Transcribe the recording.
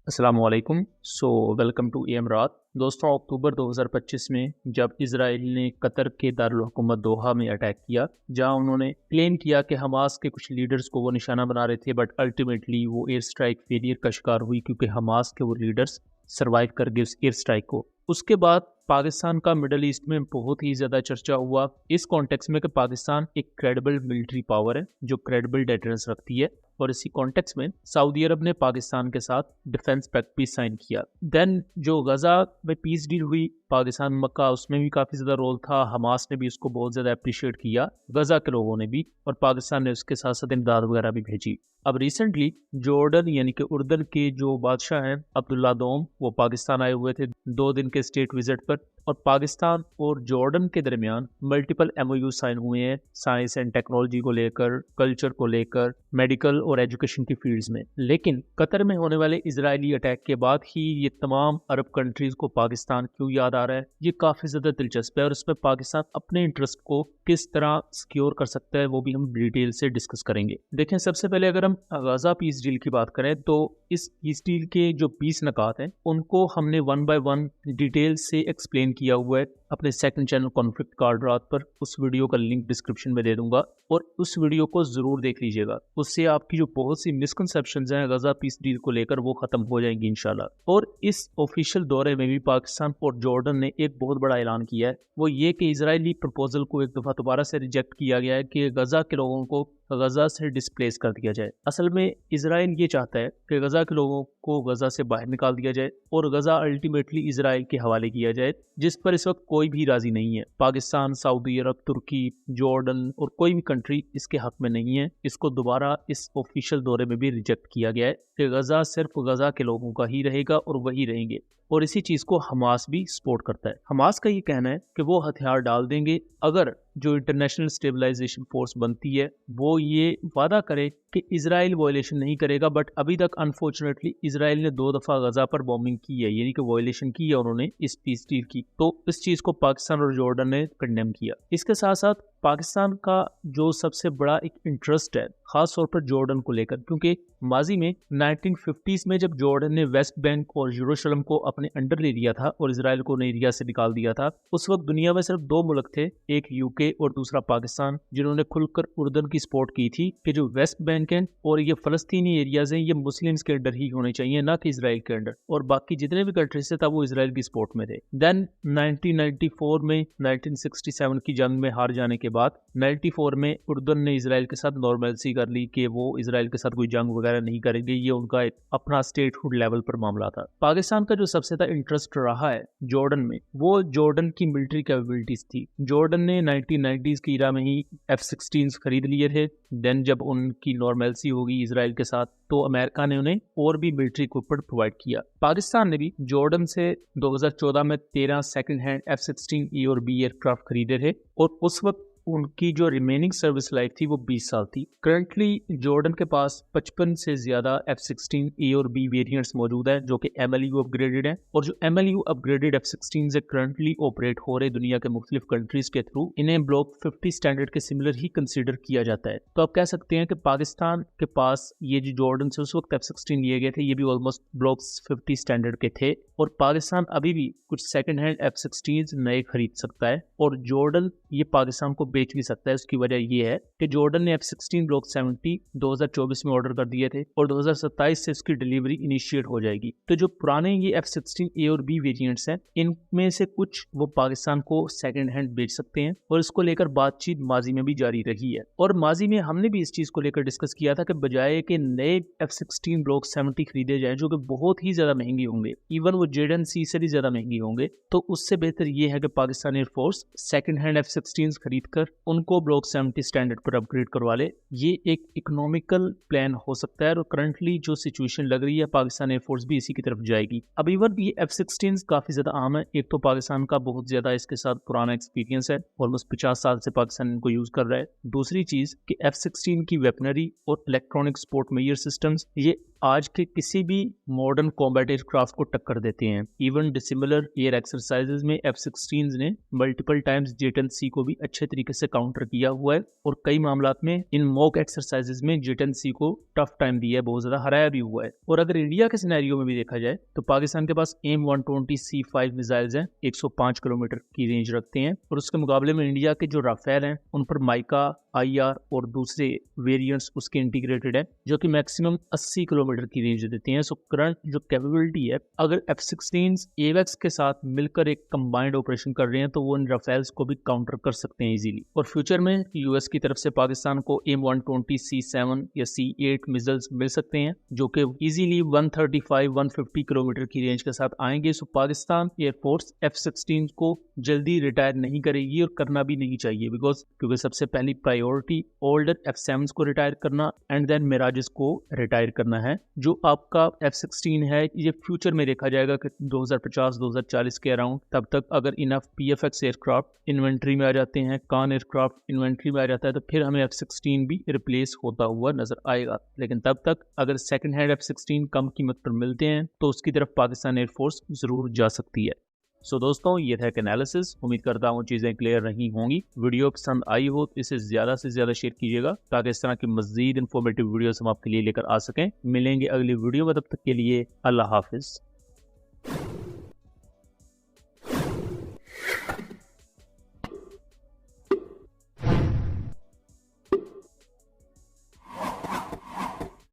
अस्सलाम वालेकुम। Welcome to एमरात। दोस्तों, अक्टूबर 2025 में जब इजराइल ने कतर के दारुल हुकूमत दोहा में अटैक किया, जहां उन्होंने क्लेम किया कि हमास के कुछ लीडर्स को वो निशाना बना रहे थे, बट अल्टीमेटली वो एयर स्ट्राइक फेलियर का शिकार हुई क्योंकि हमास के वो लीडर्स सर्वाइव कर गए उस एयर स्ट्राइक को। उसके बाद पाकिस्तान का मिडल ईस्ट में बहुत ही ज़्यादा चर्चा हुआ इस कॉन्टेक्स्ट में कि पाकिस्तान एक क्रेडिबल मिलिट्री पावर है जो क्रेडिबल डेटरेंस रखती है, और इसी कॉन्टेक्स्ट में सऊदी अरब ने पाकिस्तान के साथ डिफेंस पैक्ट भी साइन किया। देन जो गजा में पीस डील हुई, पाकिस्तान मक्का उसमें भी काफ़ी ज़्यादा रोल था। हमास ने भी उसको बहुत ज़्यादा अप्रिशिएट किया, गजा के लोगों ने भी, और पाकिस्तान ने उसके साथ साथ इमदाद वगैरह भी भेजी। अब रिसेंटली जॉर्डन यानी कि उर्दन के जो बादशाह हैं अब्दुल्ला दोम, वो पाकिस्तान आए हुए थे 2 दिन के स्टेट विजिट पर, और पाकिस्तान और जॉर्डन के दरमियान मल्टीपल एमओयू साइन हुए हैं साइंस एंड टेक्नोलॉजी को लेकर, कल्चर को लेकर, मेडिकल और एजुकेशन की फील्ड्स में। लेकिन कतर में होने वाले इजरायली अटैक के बाद ही ये तमाम अरब कंट्रीज को पाकिस्तान क्यों याद आ रहा है, ये काफ़ी ज़्यादा दिलचस्प है, और इसमें पाकिस्तान अपने इंटरेस्ट को किस तरह सिक्योर कर सकता है वो भी हम डिटेल से डिस्कस करेंगे। देखें, सबसे पहले अगर हम गजा पीस डील की बात करें तो इस पीस डील के जो 20 नकात हैं उनको हमने 1 बाय 1 डिटेल से एक्सप्लेन किया हुआ है अपने सेकंड चैनल कॉन्फ्लिक्ट कार्ड रात पर। उस वीडियो का लिंक डिस्क्रिप्शन में दे दूंगा और उस वीडियो को ज़रूर देख लीजिएगा। उससे आपकी जो बहुत सी मिसकंसेप्शंस हैं गजा पीस डील को लेकर वो ख़त्म हो जाएंगी इंशाल्लाह। और इस ऑफिशियल दौरे में भी पाकिस्तान और जॉर्डन ने एक बहुत बड़ा ऐलान किया है, वो ये कि इजरायली प्रपोजल को एक दफ़ा दोबारा से रिजेक्ट किया गया है कि गजा के लोगों को गजा से डिस्प्लेस कर दिया जाए। असल में इजराइल ये चाहता है कि गजा के लोगों को गजा से बाहर निकाल दिया जाए और गजा अल्टीमेटली इजराइल के हवाले किया जाए, जिस पर इस वक्त कोई भी राजी नहीं है। पाकिस्तान, सऊदी अरब, तुर्की, जॉर्डन और कोई भी कंट्री इसके हक में नहीं है। इसको दोबारा इस ऑफिशियल दौरे में भी रिजेक्ट किया गया है कि गजा सिर्फ गजा के लोगों का ही रहेगा और वही रहेंगे, और इसी चीज़ को हमास भी सपोर्ट करता है। हमास का ये कहना है कि वो हथियार डाल देंगे अगर जो इंटरनेशनल स्टेबलाइजेशन फोर्स बनती है वो ये वादा करे कि इजराइल वॉयलेशन नहीं करेगा। बट अभी तक अनफॉर्चुनेटली इजराइल ने 2 दफ़ा गजा पर बॉम्बिंग की है, यानी कि वॉयलेशन की है उन्होंने इस पीस डील की। तो इस चीज़ को पाकिस्तान और जॉर्डन ने कंडेम किया। इसके साथ साथ पाकिस्तान का जो सबसे बड़ा एक इंटरेस्ट है खास तौर पर जॉर्डन को लेकर, क्योंकि माजी में 1950s में जब जॉर्डन ने वेस्ट बैंक और यरूशलेम को अपने अंडर ले लिया था और इजराइल को उन एरिया से निकाल दिया था, उस वक्त दुनिया में सिर्फ 2 मुल्क थे, एक यूके और दूसरा पाकिस्तान, जिन्होंने खुलकर उर्दन की सपोर्ट की थी कि जो वेस्ट बैंक है और ये फलस्तीनी एरियाज हैं ये मुस्लिम्स के अंडर ही होने चाहिए, ना कि इजराइल के अंडर, और बाकी जितने भी कंट्रीज थे तब वो इजराइल की सपोर्ट में थे। देन 1994 में 1967 की जंग में हार जाने के बाद 94 में उर्दन ने इजराइल के साथ नॉर्मलसी कर ली कि वो इजराइल के साथ कोई जंग वगैरह नहीं करेंगे, ये उनका एक अपना स्टेटहुड लेवल पर मामला था। पाकिस्तान का जो सबसे ज्यादा इंटरेस्ट रहा है जॉर्डन में वो जॉर्डन की मिलिट्री कैपेबिलिटीज थी। जॉर्डन ने 1990s की इरा में ही F-16 खरीद लिए थे। देन जब उनकी नॉर्मलसी होगी इजराइल के साथ तो अमेरिका ने उन्हें और भी मिलिट्री इक्विपमेंट प्रोवाइड किया। पाकिस्तान ने भी जॉर्डन से 2014 में 13 सेकंड हैंड F-16 E और B एयरक्राफ्ट खरीदे थे, और उस वक्त उनकी जो रिमेनिंग सर्विस लाइफ थी वो 20 साल थी। करंटली जॉर्डन के पास 55 से ज़्यादा F-16 A और B वेरिएंट्स मौजूद है जो कि MLU अपग्रेडेड है, और जो MLU अपग्रेडेड F-16 से करंटली ऑपरेट हो रहे दुनिया के मुख्तलिफ कंट्रीज के थ्रू इन्हें ब्लॉक 50 स्टैंडर्ड के सिमिलर ही कंसिडर किया जाता है। तो आप कह सकते हैं कि पाकिस्तान के पास ये जो जॉर्डन से उस वक्त F-16 लिए गए थे ये भी ऑलमोस्ट ब्लॉक 50 स्टैंडर्ड के थे, और पाकिस्तान अभी भी कुछ सेकंड हैंड F-16 नए खरीद सकता है, और जॉर्डन ये पाकिस्तान को बेच भी सकता है। उसकी वजह ये है कि जॉर्डन ने F-16 ब्लॉक 70 2024 में ऑर्डर कर दिए थे और 2027 से इसकी डिलीवरी इनिशिएट हो जाएगी। तो जो पुराने ये F-16 A और B वेरिएंट्स हैं इनमें से कुछ वो पाकिस्तान को सेकंड हैंड बेच सकते हैं, और इसको लेकर बातचीत माजी में भी जारी रही है। और माजी में हमने भी इस चीज को लेकर डिस्कस किया था कि बजाय कि नए F-16 ब्लॉक 70 खरीदे जाए जो कि बहुत ही ज्यादा महंगे होंगे, इवन वो JDC से भी ज्यादा महंगी होंगे, तो उससे बेहतर ये है कि Pakistan air force second hand F-16 खरीद कर उनको ब्लॉक 70 स्टैंडर्ड पर अपग्रेड करवा ले। ये एक इकोनॉमिकल प्लान हो सकता है, और करंटली जो सिचुएशन लग रही है पाकिस्तान एयरफोर्स भी इसी की तरफ जाएगी। अब इवन ये F-16 काफी ज्यादा आम है। एक तो पाकिस्तान का बहुत ज्यादा इसके साथ पुराना एक्सपीरियंस है, ऑलमोस्ट 50 साल से पाकिस्तान इनको यूज कर रहा है। दूसरी चीज कि F-16 की वेपनरी और इलेक्ट्रॉनिक सपोर्ट मेजर सिस्टम्स ये आज के किसी भी मॉडर्न कॉम्बैट एयरक्राफ्ट को टक्कर देते हैं। इवन डिसिमिलर एयर एक्सरसाइजेज में F-16 ने मल्टीपल टाइम्स J-10C को भी अच्छे तरीके से काउंटर किया हुआ है और कई मामलात में इन मॉक एक्सरसाइजेज में J-10C को टफ टाइम दिया है, बहुत ज्यादा हराया भी हुआ है। और अगर इंडिया के सिनेरियो में भी देखा जाए तो पाकिस्तान के पास AIM-120C5 मिसाइल्स हैं, 105 किलोमीटर की रेंज रखते हैं, और उसके मुकाबले में इंडिया के जो राफेल हैं उन पर माइका, IR और दूसरे वेरिएंट्स उसके इंटीग्रेटेड है जो कि मैक्सिमम 80 किलोमीटर की रेंज देते हैं। सो करंट जो कैपेबिलिटी है, अगर F-16 AWACS के साथ मिलकर एक कंबाइंड ऑपरेशन कर रहे हैं तो वो इन राफेल्स को भी काउंटर कर सकते हैं इजीली। और फ्यूचर में यूएस की तरफ से पाकिस्तान को AIM-120C7 या C8 मिसाइल्स मिल सकते हैं जो कि इजीली 135-150 किलोमीटर की रेंज के साथ आएंगे। सो पाकिस्तान एयरफोर्स F-16 को जल्दी रिटायर नहीं करेगी और करना भी नहीं चाहिए, क्योंकि सबसे पहली प्रायोरिटी ओल्डर F-7 को रिटायर करना एंड देन मिराजेस को रिटायर करना है। जो आपका F-16 है ये फ्यूचर में देखा जाएगा कि 2050-2040 के अराउंड, तब तक अगर इनफ PFX एयरक्राफ्ट इन्वेंट्री में आ जाते हैं, कान एयरक्राफ्ट इन्वेंट्री में आ जाता है, तो फिर हमें F-16 भी रिप्लेस होता हुआ नजर आएगा। लेकिन तब तक अगर सेकंड हैंड F-16 कम कीमत पर मिलते हैं तो उसकी तरफ पाकिस्तान एयरफोर्स जरूर जा सकती है। सो दोस्तों, ये था एक एनालिसिस। उम्मीद करता हूँ चीज़ें क्लियर रही होंगी। वीडियो पसंद आई हो तो इसे ज़्यादा से ज़्यादा शेयर कीजिएगा ताकि इस तरह की मज़ीद इन्फॉर्मेटिव वीडियोस हम आपके लिए लेकर आ सकें। मिलेंगे अगली वीडियो में, तब तक के लिए अल्लाह हाफिज़।